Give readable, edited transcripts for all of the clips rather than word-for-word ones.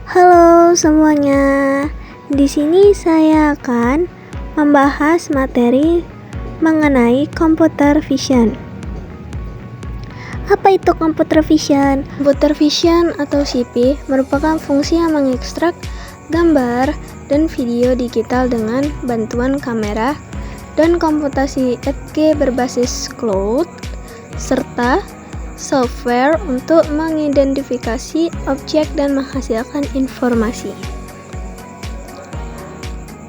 Halo semuanya. Di sini saya akan membahas materi mengenai computer vision. Apa itu computer vision? Computer vision atau CP merupakan fungsi yang mengekstrak gambar dan video digital dengan bantuan kamera dan komputasi edge berbasis cloud serta software untuk mengidentifikasi objek dan menghasilkan informasi.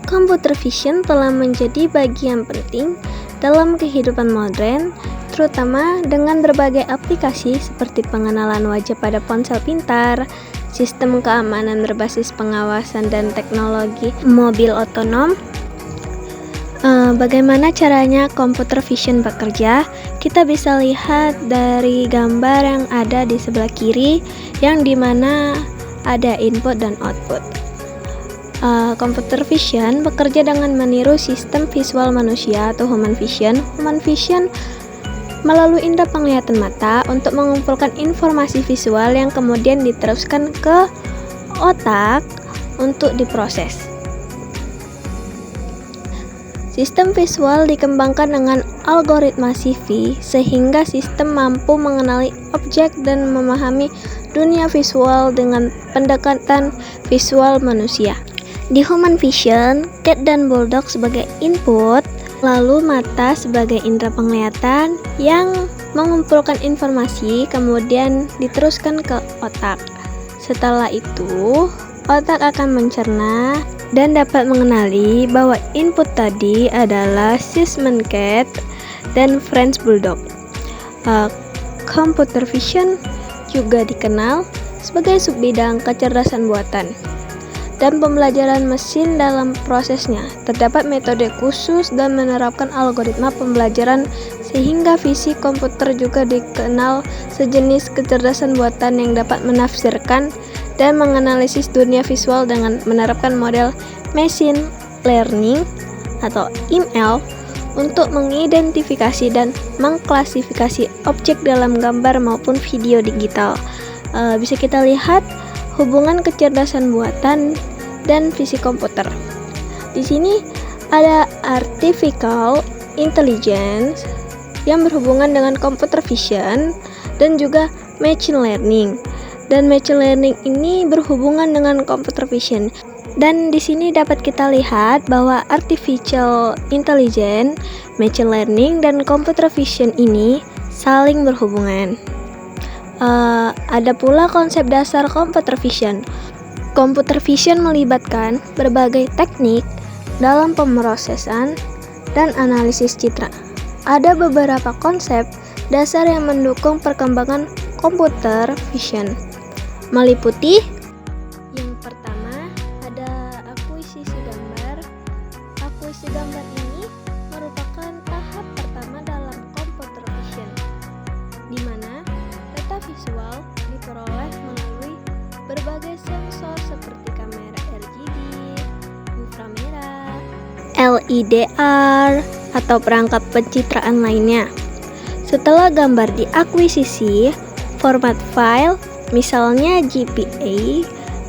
Computer vision telah menjadi bagian penting dalam kehidupan modern, terutama dengan berbagai aplikasi seperti pengenalan wajah pada ponsel pintar, sistem keamanan berbasis pengawasan dan teknologi mobil otonom. Bagaimana caranya computer vision bekerja? Kita bisa lihat dari gambar yang ada di sebelah kiri, yang dimana ada input dan output. Computer vision bekerja dengan meniru sistem visual manusia atau human vision. Human vision melalui indera penglihatan mata untuk mengumpulkan informasi visual yang kemudian diteruskan ke otak untuk diproses. Sistem visual dikembangkan dengan algoritma CV sehingga sistem mampu mengenali objek dan memahami dunia visual dengan pendekatan visual manusia. Di human vision, cat dan bulldog sebagai input, lalu mata sebagai indera penglihatan yang mengumpulkan informasi kemudian diteruskan ke otak. Setelah itu, otak akan mencerna dan dapat mengenali bahwa input tadi adalah Sisman Cat dan French Bulldog. Computer vision juga dikenal sebagai subbidang kecerdasan buatan dan pembelajaran mesin. Dalam prosesnya terdapat metode khusus dan menerapkan algoritma pembelajaran sehingga visi komputer juga dikenal sejenis kecerdasan buatan yang dapat menafsirkan dan menganalisis dunia visual dengan menerapkan model machine learning atau ML untuk mengidentifikasi dan mengklasifikasi objek dalam gambar maupun video digital. Bisa kita lihat hubungan kecerdasan buatan dan visi komputer. Di sini ada artificial intelligence yang berhubungan dengan computer vision dan juga machine learning. Dan machine learning ini berhubungan dengan computer vision. Dan di sini dapat kita lihat bahwa artificial intelligence, machine learning, dan computer vision ini saling berhubungan. Ada pula konsep dasar computer vision. Computer vision melibatkan berbagai teknik dalam pemrosesan dan analisis citra. Ada beberapa konsep dasar yang mendukung perkembangan computer vision, meliputi yang pertama ada akuisisi gambar. Akuisisi gambar ini merupakan tahap pertama dalam computer vision, di mana data visual diperoleh melalui berbagai sensor seperti kamera RGB, inframerah, LIDAR, atau perangkat pencitraan lainnya. Setelah gambar diakuisisi, format file misalnya JPA,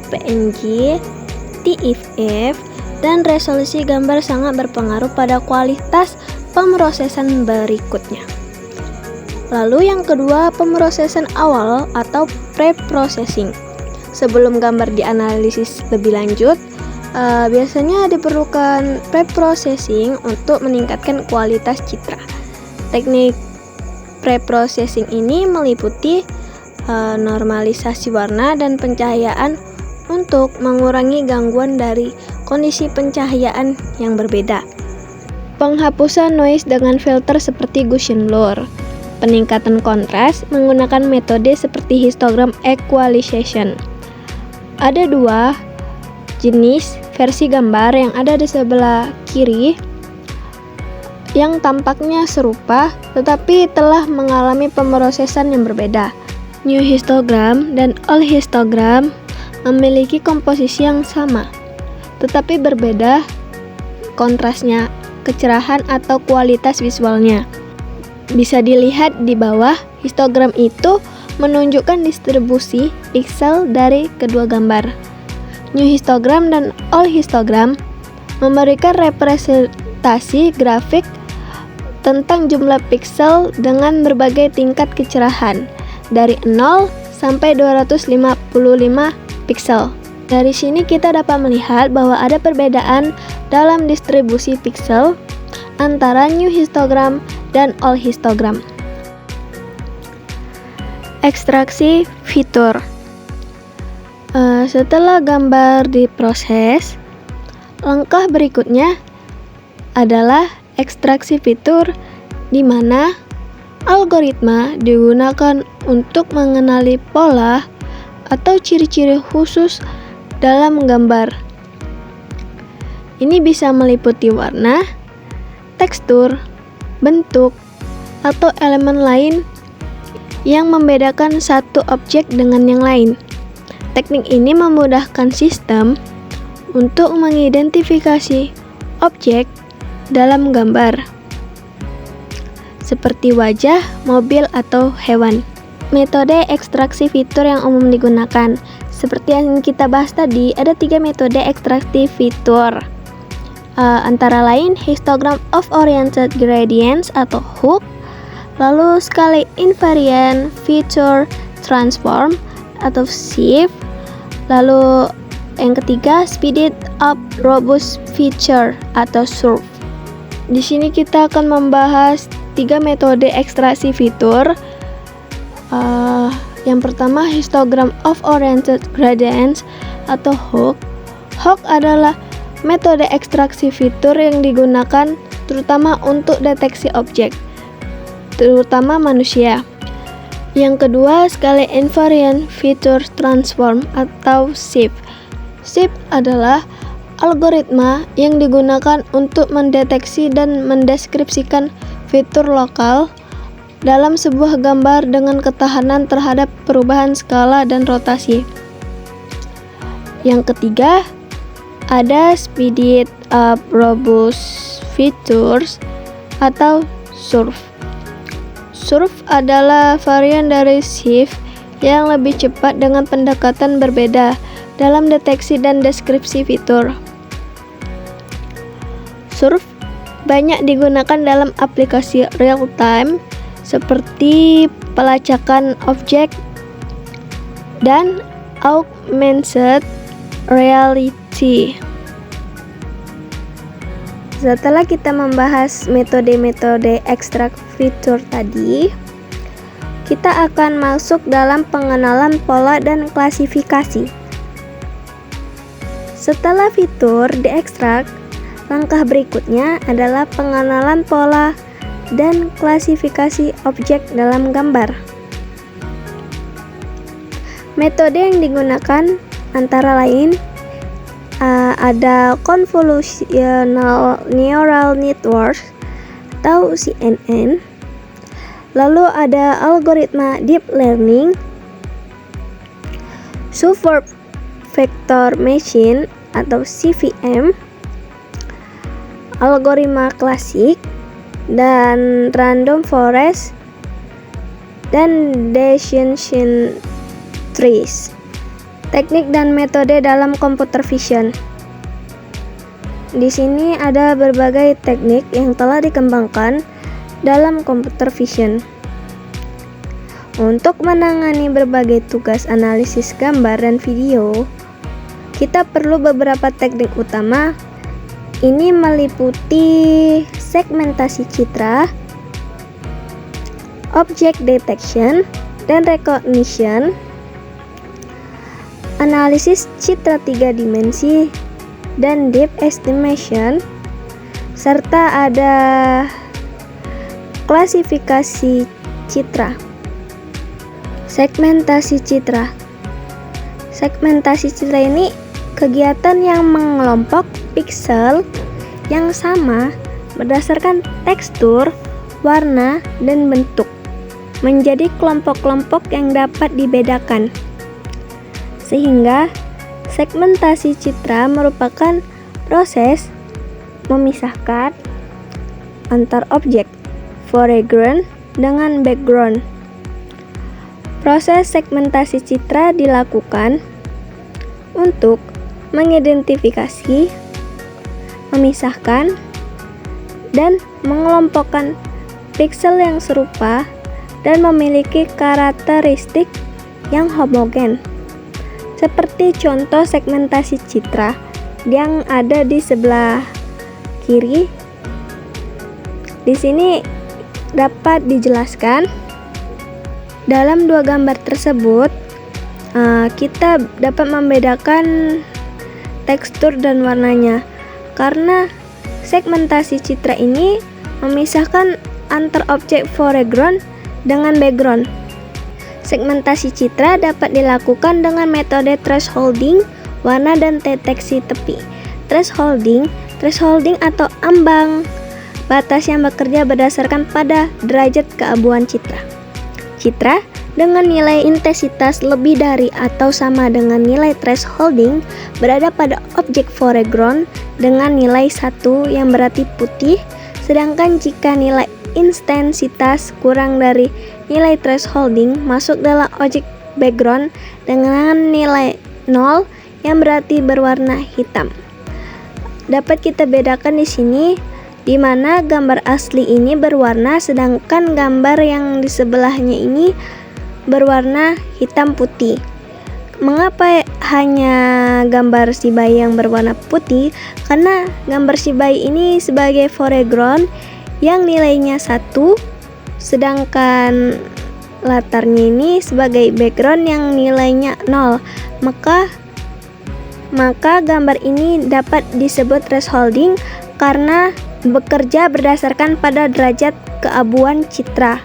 PNG, TIFF, dan resolusi gambar sangat berpengaruh pada kualitas pemrosesan berikutnya. Lalu yang kedua, pemrosesan awal atau pre-processing. Sebelum gambar dianalisis lebih lanjut, biasanya diperlukan pre-processing untuk meningkatkan kualitas citra. Teknik pre-processing ini meliputi normalisasi warna dan pencahayaan untuk mengurangi gangguan dari kondisi pencahayaan yang berbeda. Penghapusan noise dengan filter seperti Gaussian blur. Peningkatan kontras menggunakan metode seperti histogram equalization. Ada dua jenis versi gambar yang ada di sebelah kiri yang tampaknya serupa tetapi telah mengalami pemrosesan yang berbeda. New histogram dan old histogram memiliki komposisi yang sama, tetapi berbeda kontrasnya, kecerahan atau kualitas visualnya. Bisa dilihat di bawah, histogram itu menunjukkan distribusi piksel dari kedua gambar. New histogram dan old histogram memberikan representasi grafik tentang jumlah piksel dengan berbagai tingkat kecerahan dari 0 sampai 255 piksel. Dari sini kita dapat melihat bahwa ada perbedaan dalam distribusi piksel antara new histogram dan old histogram. Ekstraksi fitur. Setelah gambar diproses, langkah berikutnya adalah ekstraksi fitur, di mana algoritma digunakan untuk mengenali pola atau ciri-ciri khusus dalam gambar. Ini bisa meliputi warna, tekstur, bentuk, atau elemen lain yang membedakan satu objek dengan yang lain. Teknik ini memudahkan sistem untuk mengidentifikasi objek dalam gambar, seperti wajah, mobil, atau hewan. Metode ekstraksi fitur yang umum digunakan, seperti yang kita bahas tadi, ada 3 metode ekstraksi fitur. Antara lain histogram of oriented gradients atau HOOG, lalu skala invariant feature transform atau SIF, lalu yang ketiga speeded up robust feature atau SURF. Di sini kita akan membahas 3 metode ekstraksi fitur. Yang pertama histogram of oriented gradients atau HOOG. HOOG adalah metode ekstraksi fitur yang digunakan terutama untuk deteksi objek, terutama manusia. Yang kedua, skala invariant feature transform atau SIF. SIF adalah algoritma yang digunakan untuk mendeteksi dan mendeskripsikan fitur lokal dalam sebuah gambar dengan ketahanan terhadap perubahan skala dan rotasi. Yang ketiga, ada speeded up robust features atau SURF. SURF adalah varian dari SIF yang lebih cepat dengan pendekatan berbeda dalam deteksi dan deskripsi fitur. SURF banyak digunakan dalam aplikasi real-time seperti pelacakan objek dan augmented reality. Setelah kita membahas metode-metode ekstrak fitur tadi, kita akan masuk dalam pengenalan pola dan klasifikasi. Setelah fitur diekstrak, langkah berikutnya adalah pengenalan pola dan klasifikasi objek dalam gambar. Metode yang digunakan antara lain ada convolutional neural network atau CNN, lalu ada algoritma deep learning, Subverb vector machine atau CVM, algoritma klasik, dan random forest dan decision trees. Teknik dan metode dalam computer vision. Di sini ada berbagai teknik yang telah dikembangkan dalam computer vision. Untuk menangani berbagai tugas analisis gambar dan video, kita perlu beberapa teknik utama. Ini meliputi segmentasi citra, object detection dan recognition, analisis citra 3 dimensi dan deep estimation, serta ada klasifikasi citra. Segmentasi citra. Segmentasi citra ini kegiatan yang mengelompok piksel yang sama berdasarkan tekstur, warna, dan bentuk menjadi kelompok-kelompok yang dapat dibedakan. Sehingga segmentasi citra merupakan proses memisahkan antar objek foreground dengan background. Proses segmentasi citra dilakukan untuk mengidentifikasi, memisahkan, dan mengelompokkan piksel yang serupa dan memiliki karakteristik yang homogen. Seperti contoh segmentasi citra yang ada di sebelah kiri. Di sini dapat dijelaskan dalam dua gambar tersebut kita dapat membedakan tekstur dan warnanya karena segmentasi citra ini memisahkan antar objek foreground dengan background. Segmentasi citra dapat dilakukan dengan metode thresholding, warna, dan deteksi tepi. Thresholding atau ambang batas yang bekerja berdasarkan pada derajat keabuan citra. Citra dengan nilai intensitas lebih dari atau sama dengan nilai thresholding berada pada objek foreground dengan nilai 1 yang berarti putih, sedangkan jika nilai intensitas kurang dari nilai thresholding masuk dalam objek background dengan nilai 0 yang berarti berwarna hitam. Dapat kita bedakan di sini di mana gambar asli ini berwarna sedangkan gambar yang di sebelahnya ini berwarna hitam putih. Mengapa hanya gambar si bayi yang berwarna putih? Karena gambar si bayi ini sebagai foreground yang nilainya 1, sedangkan latarnya ini sebagai background yang nilainya 0. Maka gambar ini dapat disebut thresholding karena bekerja berdasarkan pada derajat keabuan citra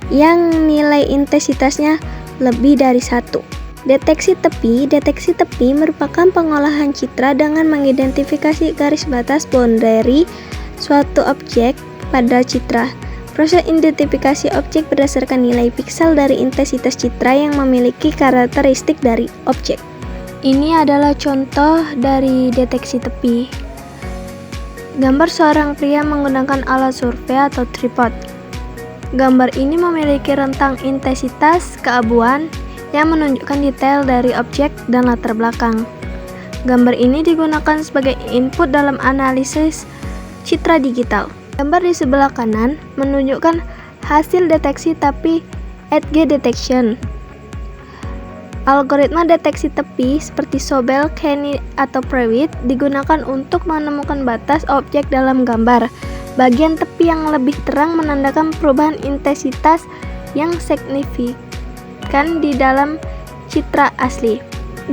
yang nilai intensitasnya lebih dari 1. Deteksi tepi merupakan pengolahan citra dengan mengidentifikasi garis batas boundary suatu objek pada citra. Proses identifikasi objek berdasarkan nilai piksel dari intensitas citra yang memiliki karakteristik dari objek. Ini adalah contoh dari deteksi tepi. Gambar seorang pria menggunakan alat survei atau tripod. Gambar ini memiliki rentang intensitas keabuan yang menunjukkan detail dari objek dan latar belakang. Gambar ini digunakan sebagai input dalam analisis citra digital. Gambar di sebelah kanan menunjukkan hasil deteksi tepi edge detection. Algoritma deteksi tepi seperti Sobel, Kenny, atau Prewitt digunakan untuk menemukan batas objek dalam gambar. Bagian tepi yang lebih terang menandakan perubahan intensitas yang signifikan di dalam citra asli.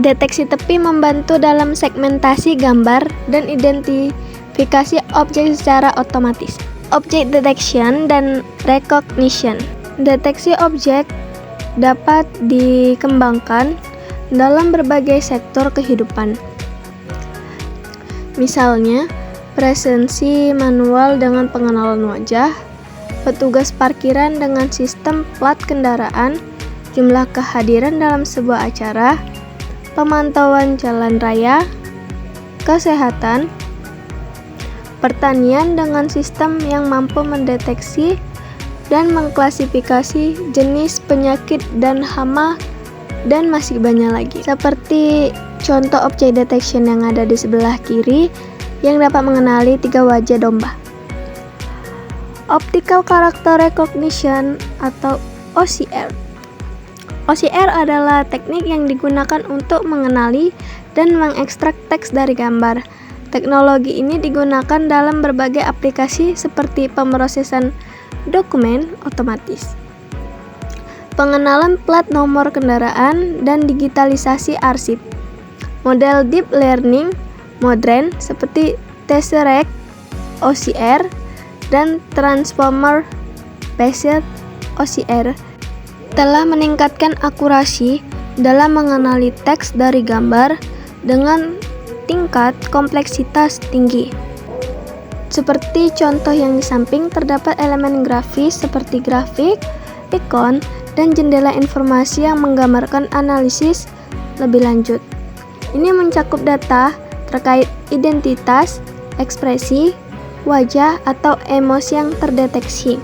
Deteksi tepi membantu dalam segmentasi gambar dan identifikasi objek secara otomatis. Object detection dan recognition. Deteksi objek dapat dikembangkan dalam berbagai sektor kehidupan. Misalnya, presensi manual dengan pengenalan wajah, petugas parkiran dengan sistem plat kendaraan, jumlah kehadiran dalam sebuah acara, pemantauan jalan raya, kesehatan, pertanian dengan sistem yang mampu mendeteksi dan mengklasifikasi jenis penyakit dan hama, dan masih banyak lagi. Seperti contoh object detection yang ada di sebelah kiri yang dapat mengenali 3 wajah domba. Optical Character Recognition atau OCR. OCR adalah teknik yang digunakan untuk mengenali dan mengekstrak teks dari gambar. Teknologi ini digunakan dalam berbagai aplikasi seperti pemrosesan dokumen otomatis, pengenalan plat nomor kendaraan, dan digitalisasi arsip. Model deep learning modern seperti Tesseract OCR dan Transformer Based OCR telah meningkatkan akurasi dalam mengenali teks dari gambar dengan tingkat kompleksitas tinggi. Seperti contoh yang di samping, terdapat elemen grafis seperti grafik, ikon, dan jendela informasi yang menggambarkan analisis lebih lanjut. Ini mencakup data terkait identitas, ekspresi, wajah, atau emosi yang terdeteksi.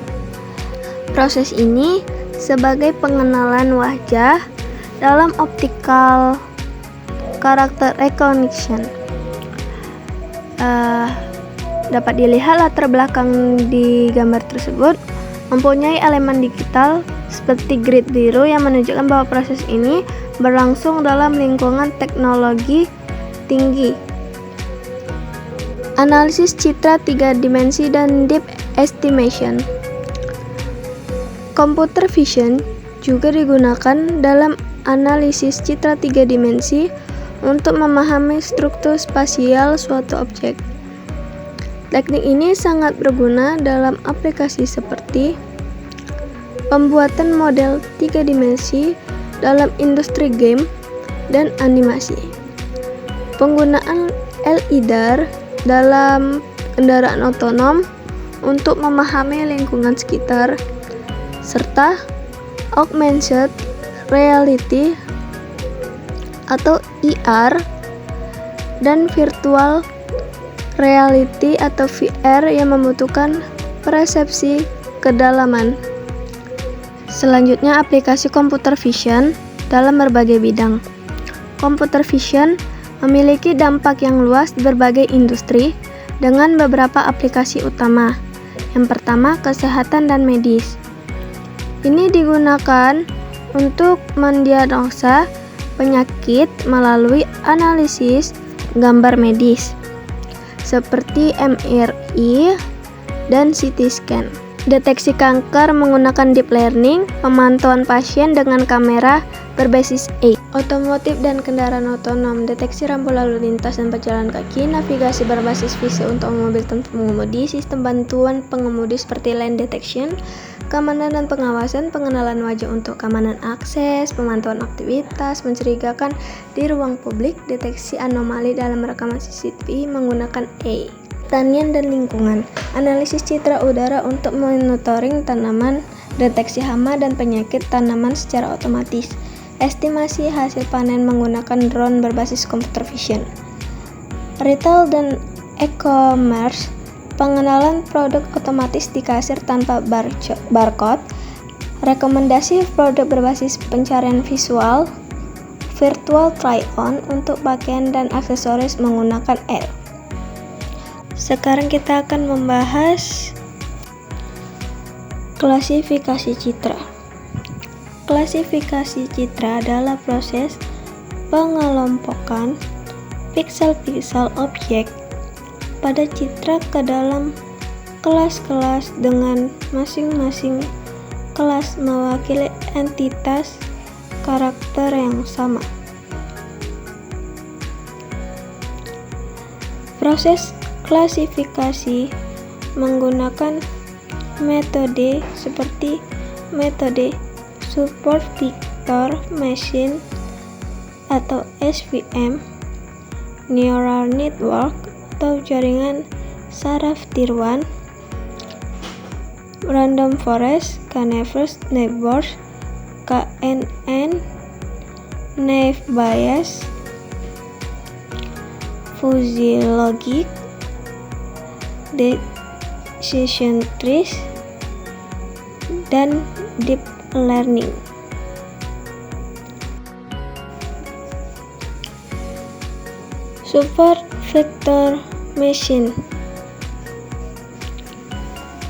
Proses ini sebagai pengenalan wajah dalam optical character recognition. Dapat dilihat latar belakang di gambar tersebut mempunyai elemen digital seperti grid biru yang menunjukkan bahwa proses ini berlangsung dalam lingkungan teknologi tinggi. Analisis citra 3 dimensi dan deep estimation. Computer vision juga digunakan dalam analisis citra 3 dimensi untuk memahami struktur spasial suatu objek. Teknik ini sangat berguna dalam aplikasi seperti pembuatan model 3 dimensi dalam industri game dan animasi, penggunaan LiDAR dalam kendaraan otonom untuk memahami lingkungan sekitar, serta augmented reality atau IR dan virtual reality atau VR yang membutuhkan persepsi kedalaman. Selanjutnya, aplikasi computer vision dalam berbagai bidang. Computer vision memiliki dampak yang luas di berbagai industri dengan beberapa aplikasi utama. Yang pertama, kesehatan dan medis. Ini digunakan untuk mendiagnosa penyakit melalui analisis gambar medis seperti MRI dan CT scan. Deteksi kanker menggunakan deep learning, pemantauan pasien dengan kamera berbasis AI. Otomotif dan kendaraan otonom, deteksi rambu lalu lintas dan pejalan kaki, navigasi berbasis visual untuk mobil tanpa pengemudi, sistem bantuan pengemudi seperti lane detection, keamanan dan pengawasan, pengenalan wajah untuk keamanan akses, pemantauan aktivitas mencurigakan di ruang publik, deteksi anomali dalam rekaman CCTV menggunakan AI. Pertanian dan lingkungan, analisis citra udara untuk monitoring tanaman, deteksi hama dan penyakit tanaman secara otomatis, estimasi hasil panen menggunakan drone berbasis computer vision. Retail dan e-commerce, pengenalan produk otomatis di kasir tanpa barcode, rekomendasi produk berbasis pencarian visual, virtual try-on untuk pakaian dan aksesoris menggunakan AR. Sekarang kita akan membahas klasifikasi citra. Klasifikasi citra adalah proses pengelompokan piksel-piksel objek pada citra ke dalam kelas-kelas dengan masing-masing kelas mewakili entitas karakter yang sama. Proses klasifikasi menggunakan metode seperti metode Support Vector Machine atau SVM, Neural Network atau jaringan saraf tiruan, Random Forest, Canvas Neighbors, KNN, Naive Bayes, Fuzzy Logic, Decision Trees, dan Deep Learning. Support Vector Machine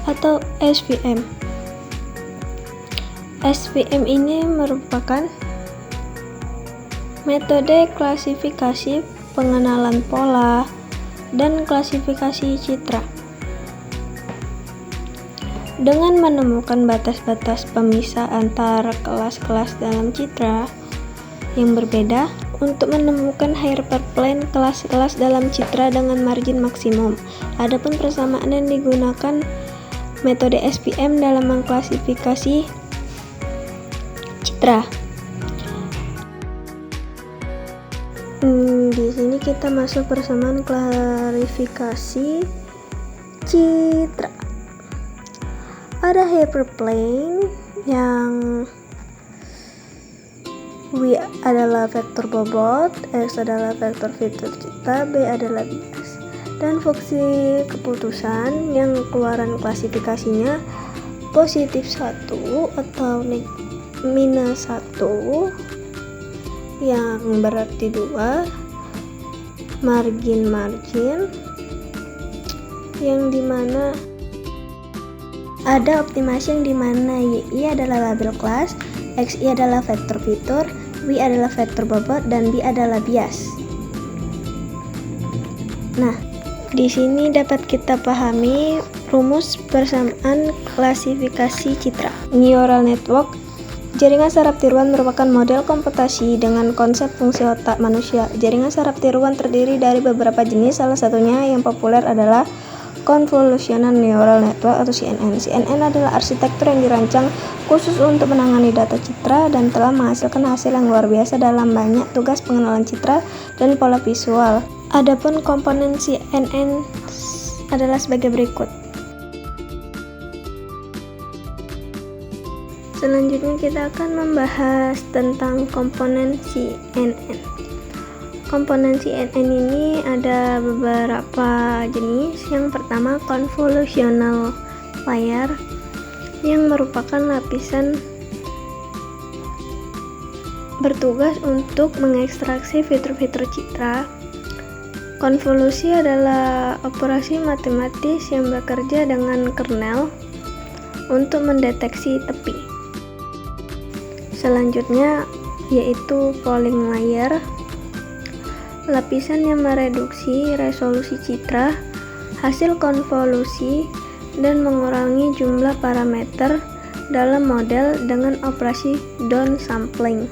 atau SVM. SVM ini merupakan metode klasifikasi pengenalan pola dan klasifikasi citra. Dengan menemukan batas-batas pemisah antara kelas-kelas dalam citra yang berbeda untuk menemukan hyperplane kelas-kelas dalam citra dengan margin maksimum. Adapun persamaan yang digunakan metode SVM dalam mengklasifikasi citra. Di sini kita masuk persamaan klasifikasi citra. Ada hyperplane yang Y adalah vektor bobot, X adalah vektor citra, B adalah bias. Dan fungsi keputusan yang keluaran klasifikasinya positif 1 atau minus 1 yang berarti 2, margin yang dimana ada optimasi yang dimana YI adalah label kelas, XI adalah vektor fitur, W adalah vektor bobot, dan B adalah bias. Nah, di sini dapat kita pahami rumus persamaan klasifikasi citra. Neural network, jaringan saraf tiruan merupakan model komputasi dengan konsep fungsi otak manusia. Jaringan saraf tiruan terdiri dari beberapa jenis, salah satunya yang populer adalah Convolutional Neural Network atau CNN. CNN adalah arsitektur yang dirancang khusus untuk menangani data citra dan telah menghasilkan hasil yang luar biasa dalam banyak tugas pengenalan citra dan pola visual. Adapun komponen CNN adalah sebagai berikut. Selanjutnya kita akan membahas tentang komponen CNN. Komponen CNN ini ada beberapa jenis. Yang pertama, convolutional layer yang merupakan lapisan bertugas untuk mengekstraksi fitur-fitur citra. Konvolusi adalah operasi matematis yang bekerja dengan kernel untuk mendeteksi tepi. Selanjutnya yaitu polling layer, lapisan yang mereduksi resolusi citra hasil konvolusi dan mengurangi jumlah parameter dalam model dengan operasi downsampling.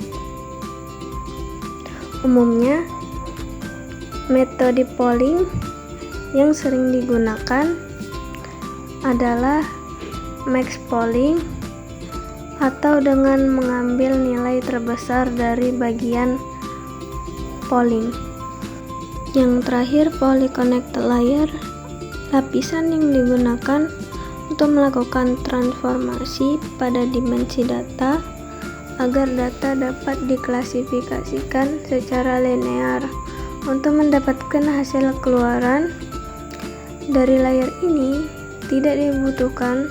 Umumnya, metode polling yang sering digunakan adalah max polling atau dengan mengambil nilai terbesar dari bagian polling. Yang terakhir, polyconnected layer, lapisan yang digunakan untuk melakukan transformasi pada dimensi data agar data dapat diklasifikasikan secara linear. Untuk mendapatkan hasil keluaran dari layar ini tidak dibutuhkan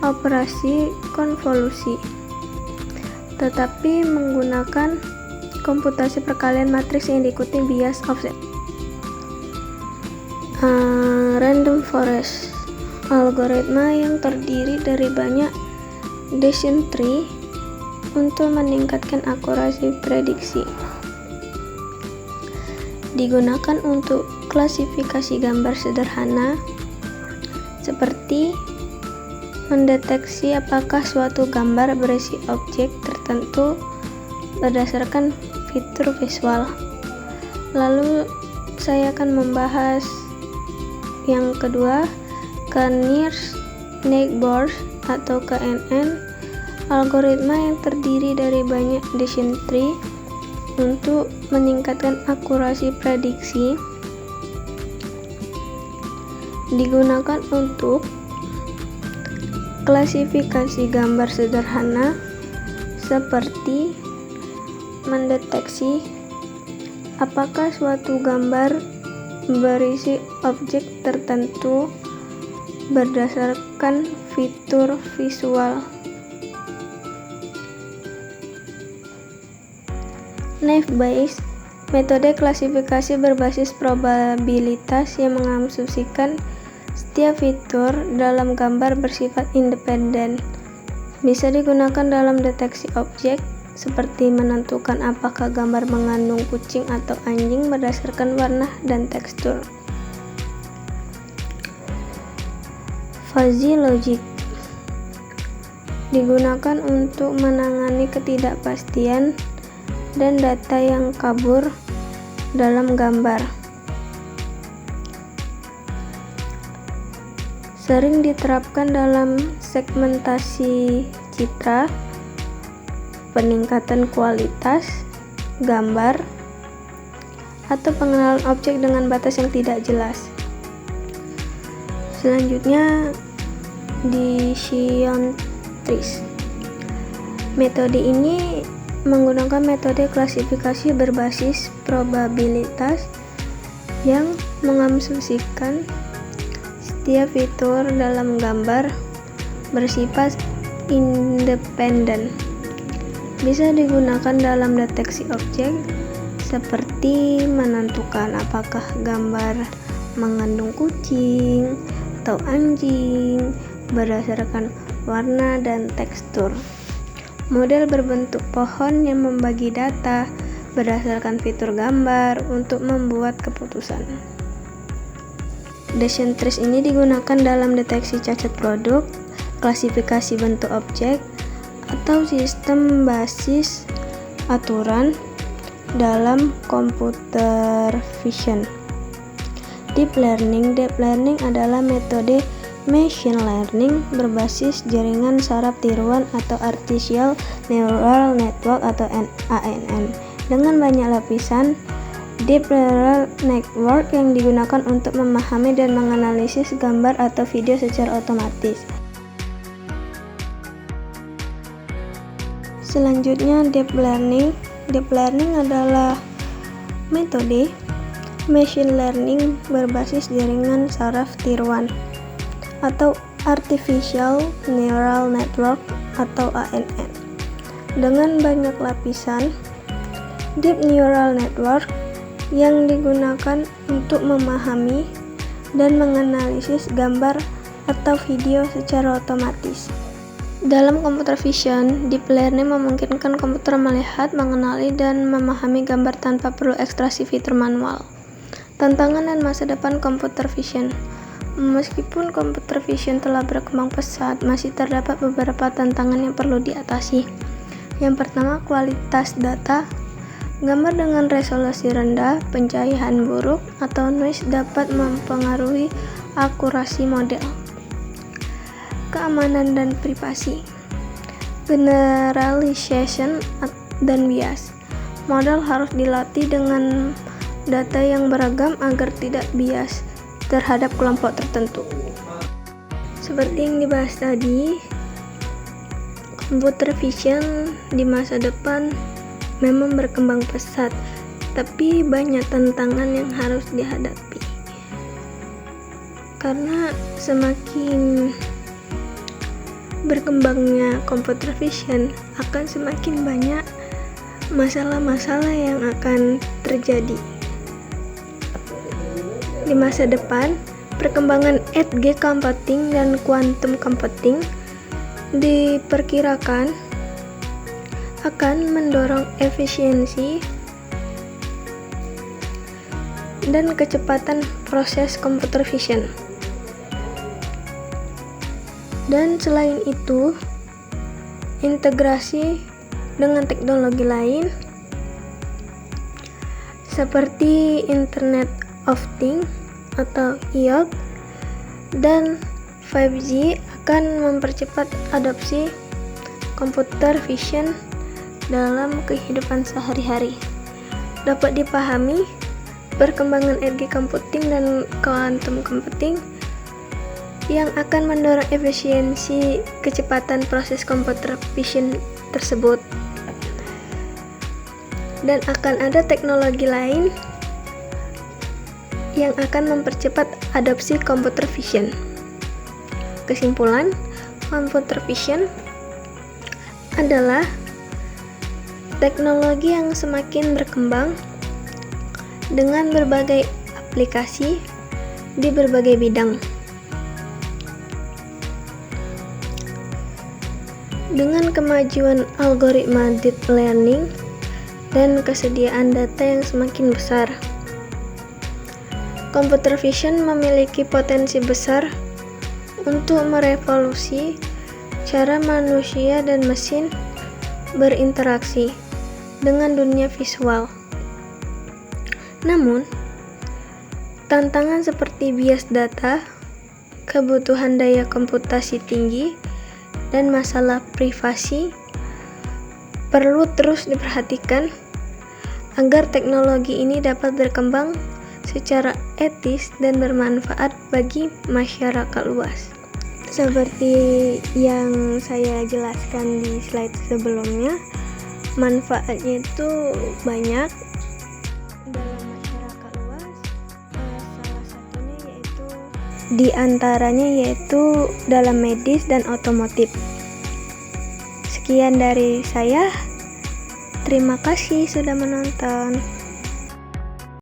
operasi konvolusi, tetapi menggunakan komputasi perkalian matriks yang diikuti bias offset. Random forest, algoritma yang terdiri dari banyak decision tree untuk meningkatkan akurasi prediksi. Digunakan untuk klasifikasi gambar sederhana seperti mendeteksi apakah suatu gambar berisi objek tertentu berdasarkan fitur visual. Lalu saya akan membahas yang kedua, Knirsch Neighbors atau KNN, algoritma yang terdiri dari banyak decision tree untuk meningkatkan akurasi prediksi. Digunakan untuk klasifikasi gambar sederhana seperti mendeteksi apakah suatu gambar berisi objek tertentu berdasarkan fitur visual. Naive Bayes, metode klasifikasi berbasis probabilitas yang mengasumsikan setiap fitur dalam gambar bersifat independen. Bisa digunakan dalam deteksi objek, seperti menentukan apakah gambar mengandung kucing atau anjing berdasarkan warna dan tekstur. Fuzzy logic digunakan untuk menangani ketidakpastian dan data yang kabur dalam gambar. Sering diterapkan dalam segmentasi citra, peningkatan kualitas gambar, atau pengenalan objek dengan batas yang tidak jelas. Selanjutnya, Decision trees. Metode ini menggunakan metode klasifikasi berbasis probabilitas yang mengasumsikan setiap fitur dalam gambar bersifat independen. Bisa digunakan dalam deteksi objek seperti menentukan apakah gambar mengandung kucing atau anjing berdasarkan warna dan tekstur. Model berbentuk pohon yang membagi data berdasarkan fitur gambar untuk membuat keputusan. Decision trees ini digunakan dalam deteksi cacat produk, klasifikasi bentuk objek, atau sistem basis aturan dalam computer vision. Deep learning adalah metode machine learning berbasis jaringan saraf tiruan atau artificial neural network atau ANN dengan banyak lapisan. Deep neural network yang digunakan untuk memahami dan menganalisis gambar atau video secara otomatis. Selanjutnya, deep learning. Deep learning adalah metode machine learning berbasis jaringan saraf tiruan atau artificial neural network atau ANN dengan banyak lapisan. Deep neural network yang digunakan untuk memahami dan menganalisis gambar atau video secara otomatis. Dalam computer vision, deep learning memungkinkan komputer melihat, mengenali, dan memahami gambar tanpa perlu ekstraksi fitur manual. Tantangan dan masa depan computer vision. Meskipun computer vision telah berkembang pesat, masih terdapat beberapa tantangan yang perlu diatasi. Yang pertama, kualitas data. Gambar dengan resolusi rendah, pencahayaan buruk, atau noise dapat mempengaruhi akurasi model. Keamanan dan privasi. Generalization dan bias. Model harus dilatih dengan data yang beragam agar tidak bias terhadap kelompok tertentu. Seperti yang dibahas tadi, computer vision di masa depan memang berkembang pesat, tapi banyak tantangan yang harus dihadapi. Karena semakin berkembangnya computer vision, akan semakin banyak masalah-masalah yang akan terjadi. Di masa depan, perkembangan edge computing dan quantum computing diperkirakan akan mendorong efisiensi dan kecepatan proses computer vision. Dan selain itu, integrasi dengan teknologi lain seperti Internet of Things atau IoT dan 5G akan mempercepat adopsi computer vision dalam kehidupan sehari-hari. Dapat dipahami, perkembangan edge computing dan quantum computing yang akan mendorong efisiensi kecepatan proses computer vision tersebut. Dan akan ada teknologi lain yang akan mempercepat adopsi computer vision. Kesimpulan, computer vision adalah teknologi yang semakin berkembang dengan berbagai aplikasi di berbagai bidang. Dengan kemajuan algoritma deep learning dan kesediaan data yang semakin besar, computer vision memiliki potensi besar untuk merevolusi cara manusia dan mesin berinteraksi dengan dunia visual. Namun, tantangan seperti bias data, kebutuhan daya komputasi tinggi, dan masalah privasi perlu terus diperhatikan agar teknologi ini dapat berkembang secara etis dan bermanfaat bagi masyarakat luas. Seperti yang saya jelaskan di slide sebelumnya, manfaatnya itu banyak dalam masyarakat luas. Salah satunya yaitu dalam medis dan otomotif. Sekian dari saya. Terima kasih sudah menonton.